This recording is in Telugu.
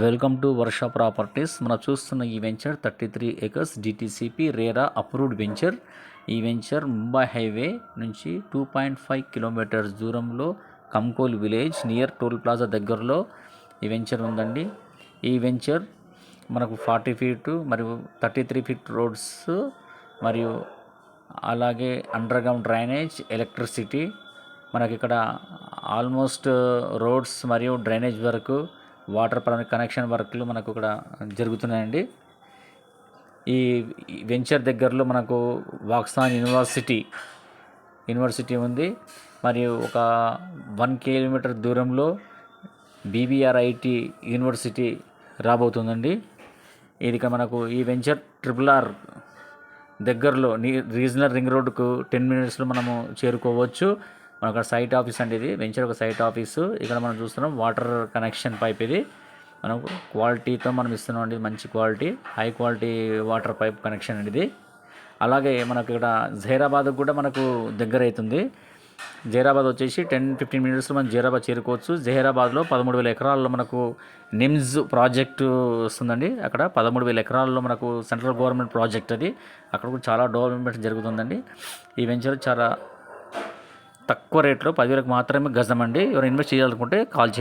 Welcome to Varsha properties. మనం చూస్తున్న ఈ venture 33 acres DTCP RERA approved venture. ఈ వెంచర్ ముంబై హైవే నుంచి 2.5 కిలోమీటర్స్ దూరంలో Kankol village near toll plaza దగ్గరలో ఈ వెంచర్ ఉందండి. ఈ వెంచర్ మనకు 40 ఫీట్ మరియు 33 ఫీట్ రోడ్స్ మరియు అలాగే అండర్ గ్రౌండ్ డ్రైనేజ్, ఎలక్ట్రిసిటీ, మనకి ఇక్కడ ఆల్మోస్ట్ రోడ్స్ మరియు డ్రైనేజ్ వరకు వాటర్ కనెక్షన్ వర్క్లు మనకు ఇక్కడ జరుగుతున్నాయండి. ఈ వెంచర్ దగ్గరలో మనకు వాక్సాన్ యూనివర్సిటీ ఉంది. మరియు ఒక 1 కిలోమీటర్ దూరంలో బీబీఆర్ఐటి యూనివర్సిటీ రాబోతుందండి. ఇది మనకు ఈ వెంచర్ RRR దగ్గరలో రీజనల్ రింగ్ రోడ్డుకు 10 minutesలో మనము చేరుకోవచ్చు. మనకు సైట్ ఆఫీస్ అండి, ఇది వెంచర్ ఒక సైట్ ఆఫీసు. ఇక్కడ మనం చూస్తున్నాం వాటర్ కనెక్షన్ పైప్. ఇది మనకు క్వాలిటీతో మనం ఇస్తున్నాం అండి, మంచి quality, high quality water pipe connection అండి ఇది. అలాగే మనకు ఇక్కడ జహీరాబాద్కు కూడా మనకు దగ్గర అవుతుంది. జహీరాబాద్ వచ్చేసి 10-15 minutesలో మనం జహీరాబాద్ చేరుకోవచ్చు. జహీరాబాద్లో 13,000 ఎకరాల్లో మనకు నిమ్స్ ప్రాజెక్టు వస్తుందండి. అక్కడ 13,000 ఎకరాల్లో మనకు సెంట్రల్ గవర్నమెంట్ ప్రాజెక్ట్ అది. అక్కడ కూడా చాలా డెవలప్మెంట్ జరుగుతుందండి. ఈ వెంచర్ చాలా తక్కువ రేట్లో 10,000కు మాత్రమే గజం అండి. ఎవరు ఇన్వెస్ట్ చేయాలనుకుంటే కాల్ చేయండి.